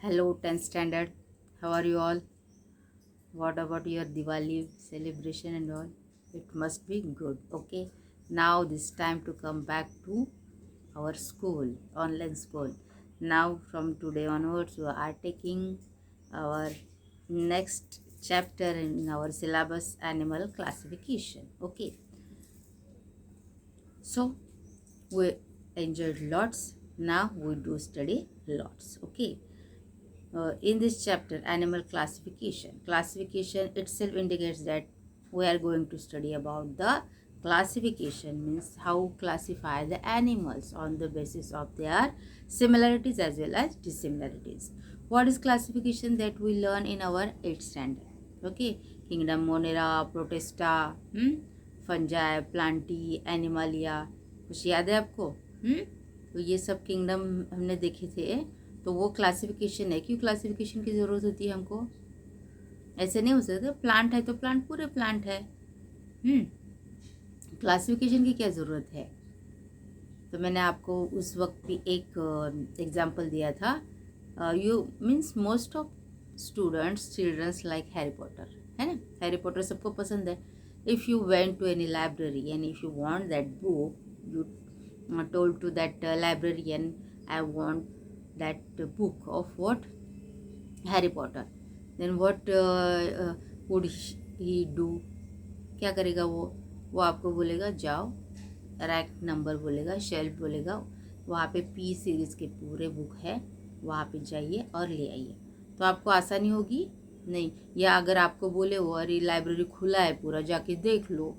Hello, 10th standard. How are you all? What about your Diwali celebration and all? It must be good. Okay. Now this time to come back to our school, online school. Now from today onwards, we are taking our next chapter in our syllabus, animal classification. Okay. So we enjoyed lots. Now we do study lots. Okay. In this chapter, animal classification itself indicates that we are going to study about the classification, means how classify the animals on the basis of their similarities as well as dissimilarities. What is classification that we learn in our 8th standard? Okay, kingdom monera, protesta, fungi, Plantae, Animalia, कुछ याद है आपको? तो ये सब kingdom हमने देखे थे। तो वो क्लासिफिकेशन है। क्यों क्लासिफिकेशन की ज़रूरत होती है हमको? ऐसे नहीं हो सकता प्लांट है तो प्लांट पूरे प्लांट है। क्लासिफिकेशन की क्या ज़रूरत है? तो मैंने आपको उस वक्त भी एक एग्जांपल दिया था। You means most of students childrens like Harry Potter, है ना? हैरी पॉटर सबको पसंद है। If you went to any library and if you want that book, you told to that librarian, I want that book of what? Harry Potter. Then what would he do? क्या करेगा वो आपको बोलेगा जाओ, rack number बोलेगा, shelf बोलेगा, वहाँ पे पी सीरीज़ के पूरे बुक है, वहाँ पे जाइए और ले आइए। तो आपको आसानी होगी नहीं? या अगर आपको बोले वो अरे लाइब्रेरी खुला है पूरा, जाके देख लो,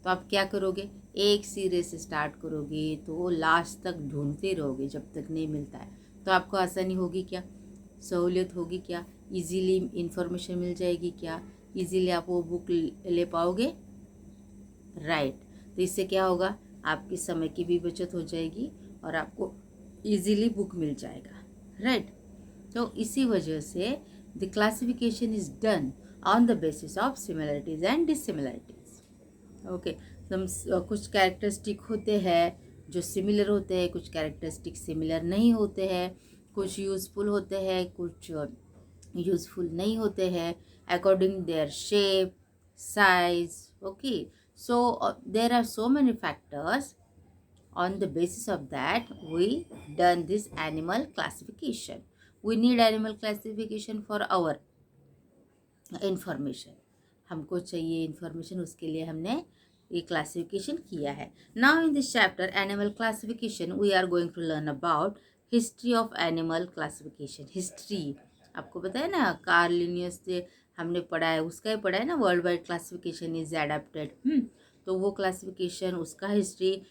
तो आप क्या करोगे? एक सिरे से स्टार्ट करोगे तो लास्ट तक ढूंढते रहोगे जब तक नहीं मिलता है। तो आपको आसानी होगी क्या? सहूलियत होगी क्या? इजीली इंफॉर्मेशन मिल जाएगी क्या? इजीली आप वो बुक ले पाओगे? राइट। तो इससे क्या होगा? आपकी समय की भी बचत हो जाएगी और आपको इजीली बुक मिल जाएगा। राइट। तो इसी वजह से the classification is done on the basis of similarities and dissimilarities. Okay. कुछ कैरेक्टरिस्टिक होते हैं जो सिमिलर होते हैं, कुछ कैरेक्टरिस्टिक सिमिलर नहीं होते हैं, कुछ यूजफुल होते हैं, कुछ यूजफुल नहीं होते हैं, according their shape, size. Okay, so there are so many factors. On the basis of that, we done this animal classification. We need animal classification for our information. हमको चाहिए इंफॉर्मेशन, उसके लिए हमने ये क्लासिफिकेशन किया है। Now in this chapter animal classification we are going to learn about history of animal classification. History आपको पता है ना, कार्ल लिनियस से हमने पढ़ा है, उसका ही पढ़ा है ना, world wide classification is adapted. तो वो क्लासिफिकेशन, उसका हिस्ट्री,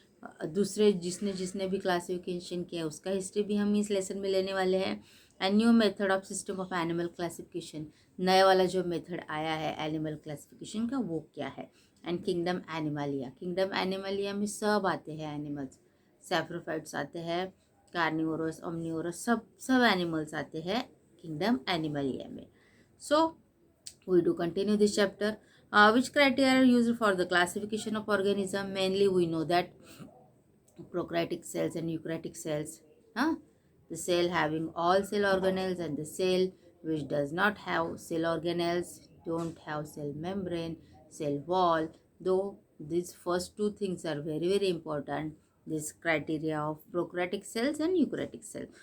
दूसरे जिसने जिसने भी क्लासिफिकेशन किया उसका हिस्ट्री भी हम इस लेसन में लेने वाले हैं। And new method of system of animal classification, नया वाला जो मेथड आया है एनिमल क्लासिफिकेशन का वो क्या है। And kingdom Animalia, kingdom Animalia में सब आते हैं एनिमल्स, सैप्रोफाइट्स आते हैं, कार्निवोरस, ओमनिवोरस, सब एनिमल्स आते हैं किंगडम एनिमलिया में। सो we do continue this chapter. Which criteria are used for the classification of organism? Mainly we know that prokaryotic cells and eukaryotic cells. The cell having all cell organelles and the cell which does not have cell organelles, don't have cell membrane, cell wall. Though these first two things are very very important, this criteria of prokaryotic cells and eukaryotic cells.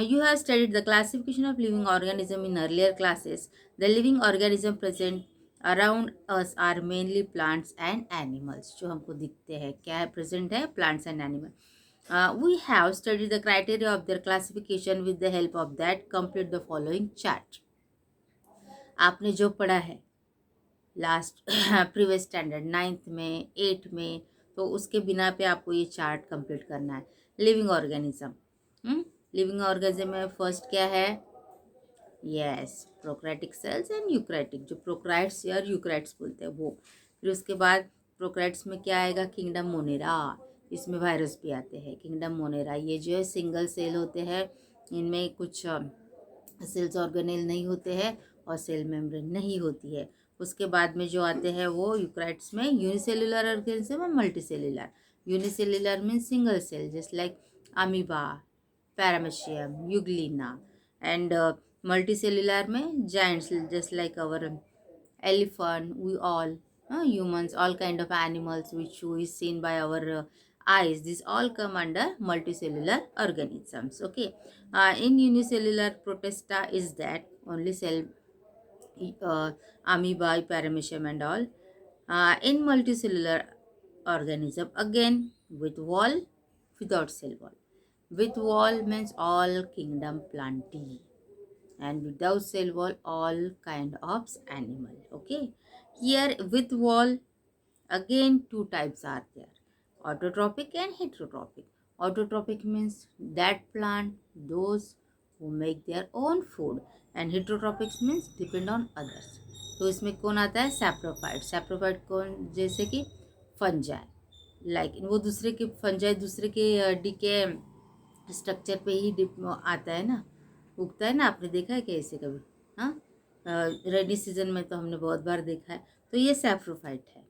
You have studied the classification of living organism in earlier classes. The living organism present around us are mainly plants and animals. जो हमको दिखते हैं क्या है? present है plants and animals. We have studied the criteria of their classification. With the help of that, complete the following chart. आपने जो पढ़ा है लास्ट प्रीवियस स्टैंडर्ड 9th में 8th में, तो उसके बिना पे आपको ये चार्ट कंप्लीट करना है। लिविंग ऑर्गेनिज्म, लिविंग ऑर्गेनिज्म में फर्स्ट क्या है? Yes, prokaryotic cells and eukaryotic, जो प्रोकैरियोट्स या यूकैरियोट्स बोलते हैं वो। फिर उसके बाद प्रोकैरियोट्स में क्या आएगा? किंगडम मोनेरा, इसमें वायरस भी आते हैं। किंगडम मोनेरा ये जो है सिंगल सेल होते हैं, इनमें कुछ सेल्स ऑर्गेनेल नहीं होते हैं और सेल मेम्ब्रेन नहीं होती है। उसके बाद में जो आते हैं वो यूकैरियोट्स में यूनिसेल्युलर ऑर्गेनिज्म और multicellular. Unicellular mean single cell, just like amoeba, paramecium, euglena, and multicellular में giants just like our elephant, we all, humans, all kind of animals which we seen by our eyes, these all come under multicellular organisms. Okay, in unicellular protista is that only cell, amoeba, paramecium and all. In multicellular organism, again with wall, without cell wall. With wall means all kingdom plantae, and without cell wall all kind of animal. Okay, here with wall, again two types are there, autotrophic and heterotrophic. Autotrophic means that plant, those who make their own food, and heterotrophic means depend on others. तो इसमें कौन आता है, saprophyte. Saprophyte कौन, जैसे कि fungi, like वो दूसरे के फंजाई दूसरे के डीके स्ट्रक्चर पे ही आता है ना, उगता है ना. आपने देखा है क्या इसे कभी? हाँ, रेनी सीजन में तो हमने बहुत बार देखा है. तो ये सैप्रोफाइट है,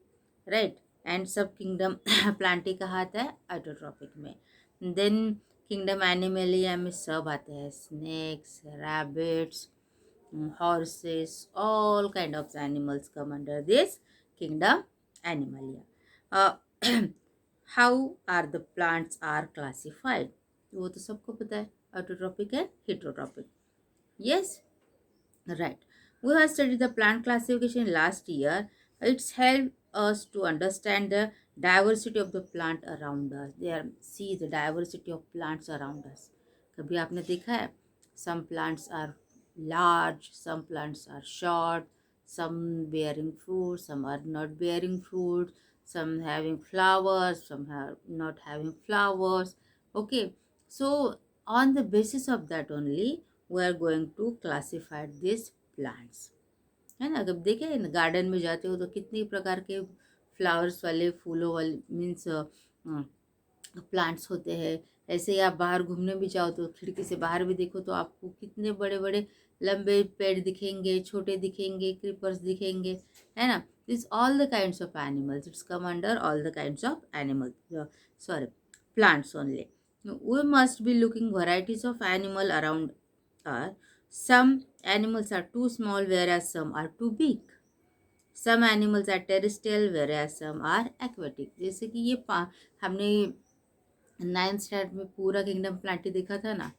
राइट. एंड सब किंगडम प्लांटी कहाँ आता है, ऑटोट्रॉपिक में. देन किंगडम एनिमलिया में सब आते हैं, snakes, rabbits, horses, all kind of animals come under this kingdom animalia. How are the plants are classified? वो तो सबको पता है, ऑटोट्रॉपिक है, heterotrophic. Yes, right. We have studied the plant classification last year. It's helped us to understand the diversity of the plant around us. There, see the diversity of plants around us. कभी आपने देखा है, some plants are large, some plants are short, some bearing fruit, some are not bearing fruit, some having flowers, some have not having flowers. Okay, so on the basis of that only we are going to classify these plants, है ना. जब देखे garden में जाते हो तो कितने प्रकार के फ्लावर्स वाले, फूलों वाले मीन्स प्लांट्स होते हैं. ऐसे ही आप बाहर घूमने भी जाओ तो खिड़की से बाहर भी देखो तो आपको कितने बड़े बड़े लंबे पेड़ दिखेंगे, छोटे दिखेंगे, क्रीपर्स दिखेंगे, है ना. This all the kinds of animals, it's come under all the kinds of animals, sorry, plants only. We must be looking varieties of animal around us. Some animals are too small whereas some are too big. Some animals are terrestrial whereas some are aquatic. जैसे कि ये हमने 9th standard में पूरा kingdom Plantae देखा था ना,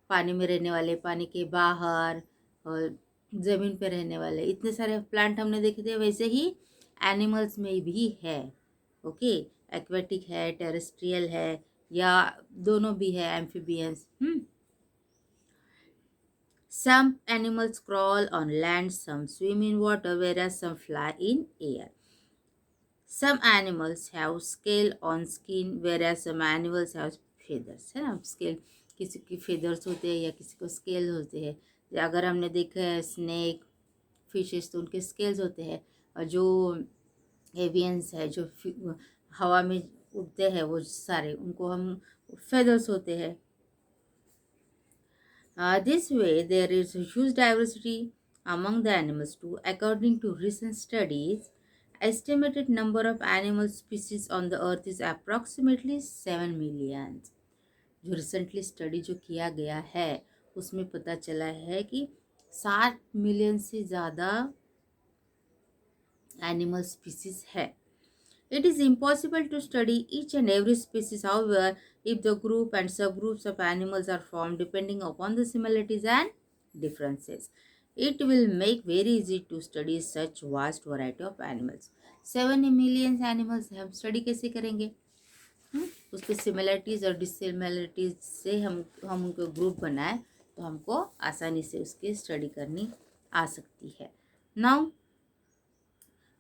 पानी में रहने वाले, पानी के बाहर और ज़मीन पे रहने वाले, इतने सारे प्लांट हमने देखे थे. वैसे ही एनिमल्स में भी है. ओके, एक्वेटिक है, टेरेस्ट्रियल है, या दोनों भी है, amphibians. Some animals crawl on land, some swim in water, whereas some fly in air. Some animals have scale on skin, whereas some animals have feathers. है ना, स्केल, किसी की feathers होते हैं या किसी को scale होते हैं. अगर हमने देखा है स्नेक, फिशेस, तो उनके स्केल्स होते हैं. और जो एवियंस है, जो हवा में उड़ते हैं, वो सारे, उनको हम फेदर्स होते हैं. This way, there is a huge diversity among the animals too. According to recent studies, estimated number of animal species on the earth is approximately 7 million. जो रिसेंटली स्टडी जो किया गया है उसमें पता चला है कि 7 मिलियन से ज़्यादा एनिमल स्पीसीज है. It is impossible to study each and every species. However, if the group and subgroups of animals are formed depending upon the similarities and differences, it will make very easy to study such vast variety of animals. 7 million animals हम study कैसे करेंगे? उसके similarities और dissimilarities से हम उनको group बनाए तो हमको आसानी से उसकी स्टडी करनी आ सकती है. Now,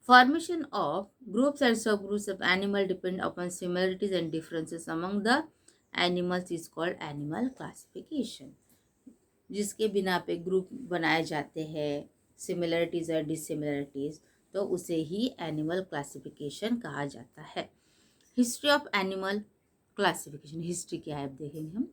formation of groups and subgroups of animal depend upon similarities and differences among the animals is called animal classification. जिसके बिना पे ग्रुप बनाए जाते हैं, सिमिलरिटीज और डिसिमिलरिटीज, तो उसे ही एनिमल क्लासिफिकेशन कहा जाता है. History of animal classification, history क्या है अब देखेंगे हम.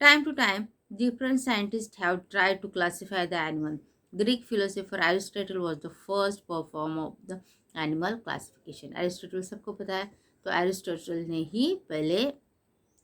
Time to time different scientists have tried to classify the animal. Greek philosopher Aristotle was the first performer of the animal classification. Aristotle सबको पता है, तो Aristotle ने ही पहले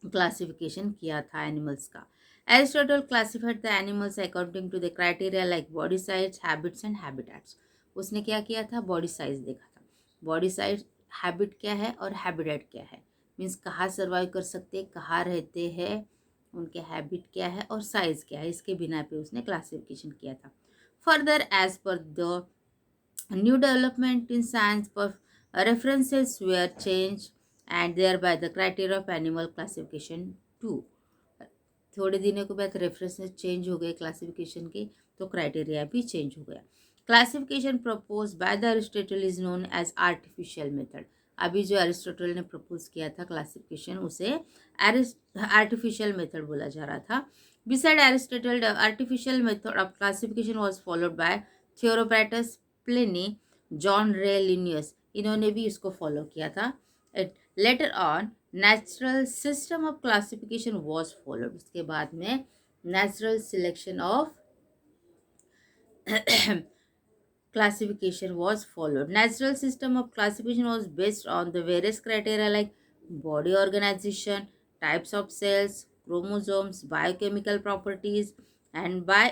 क्लासिफिकेशन किया था एनिमल्स का. Aristotle classified the animals according to the criteria like body size, habits and habitats. उसने क्या किया था? बॉडी साइज देखा था. बॉडी साइज, हैबिट क्या है और हैबिटेट क्या है, मीन्स कहाँ सर्वाइव कर सकते हैं, कहाँ रहते हैं, उनके हैबिट क्या है और साइज क्या है, इसके बिना पे उसने क्लासिफिकेशन किया था. Further as per the new development in science पर references were changed and thereby the criteria of animal classification too. थोड़े दिनों के बाद रेफरेंसेस चेंज हो गए क्लासिफिकेशन के, तो क्राइटेरिया भी चेंज हो गया. Classification propose by the Aristotle is known as artificial method. अभी जो अरिस्टोटल ने प्रपोज किया था क्लासिफिकेशन, उसे आर्टिफिशियल मेथड बोला जा रहा था. Beside Aristotle, the artificial method of classification was followed by Theophrastus, Pliny, John Ray Linnaeus. इन्होंने भी इसको फॉलो किया था. Later on natural system of classification was followed. उसके बाद में natural selection of classification was followed. Natural system of classification was based on the various criteria like body organization, types of cells, chromosomes, biochemical properties, and by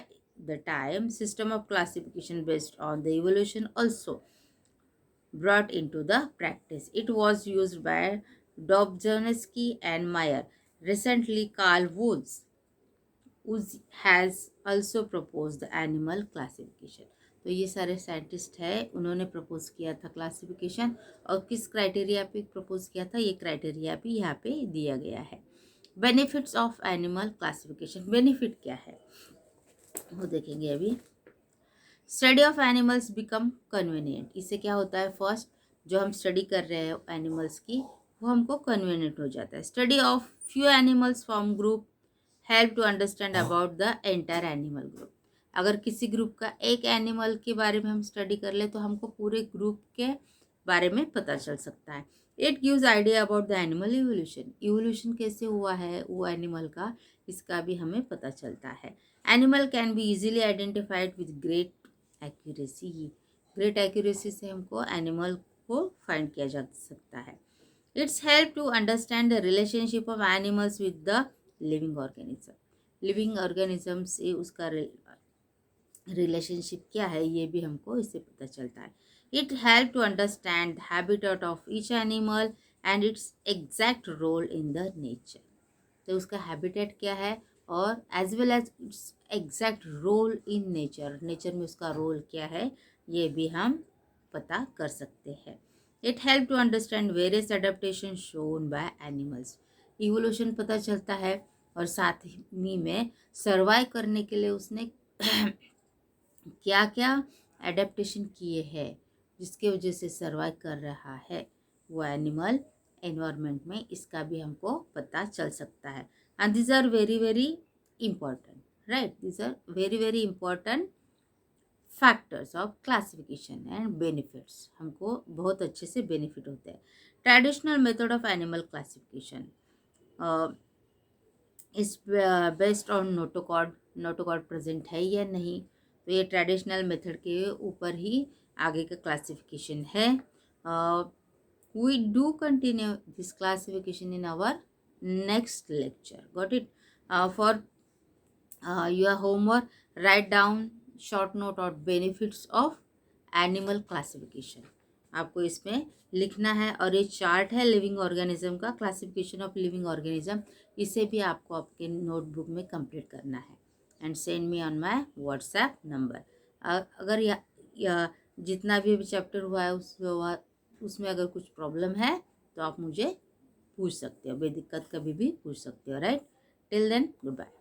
the time system of classification based on the evolution also brought into the practice. It was used by Dobzhansky and Meyer. Recently, Carl Wood has also proposed the animal classification. तो ये सारे scientist है, उन्होंने propose किया था classification. और किस criteria पे प्रपोज किया था, ये क्राइटेरिया भी यहाँ पे दिया गया है. Benefits of animal classification. Benefit क्या है वो देखेंगे अभी. Study of animals become convenient. इससे क्या होता है, फर्स्ट जो हम स्टडी कर रहे हैं एनिमल्स की, वो हमको कन्वीनियंट हो जाता है. Study of few animals from group help to understand about the entire animal group. अगर किसी ग्रुप का एक एनिमल के बारे में हम स्टडी कर ले, तो हमको पूरे ग्रुप के बारे में पता चल सकता है. It gives idea about the animal evolution. Evolution कैसे हुआ है वो एनिमल का, इसका भी हमें पता चलता है. Animal can be easily identified with great accuracy. Great accuracy से हमको एनिमल को फाइंड किया जा सकता है. It's help to understand the relationship of animals with the living organism. Living organism से उसका रिलेशनशिप क्या है, ये भी हमको इससे पता चलता है. It help to understand the habitat of each animal and its exact role in the nature. तो उसका हैबिटेट क्या है और as well as its exact role in nature. Nature में उसका रोल क्या है, ये भी हम पता कर सकते हैं. It help to understand various adaptation shown by animals. Evolution पता चलता है और साथ ही में सर्वाइव करने के लिए उसने क्या क्या एडेप्टेशन किए हैं, जिसके वजह से सर्वाइव कर रहा है वो एनिमल एनवायरनमेंट में, इसका भी हमको पता चल सकता है. And these are very very important, right. These are very very important factors of classification and benefits. हमको बहुत अच्छे से बेनिफिट होते हैं. Traditional method of animal classification is based on notochord. Notochord present है या नहीं, तो ये ट्रेडिशनल मेथड के ऊपर ही आगे का क्लासिफिकेशन है. We do continue this classification in our next lecture. Got it. For your homework, write down short note और बेनिफिट्स ऑफ एनिमल क्लासिफिकेशन. आपको इसमें लिखना है. और ये चार्ट है लिविंग ऑर्गेनिज्म का, क्लासिफिकेशन ऑफ लिविंग ऑर्गेनिज्म. इसे भी आपको आपके नोटबुक में कंप्लीट करना है. And send me on my WhatsApp number. अगर या जितना भी चैप्टर हुआ है उसमें अगर कुछ प्रॉब्लम है तो आप मुझे पूछ सकते हो, बेदिक्कत कभी भी पूछ सकते हो. Right. Till then, good bye.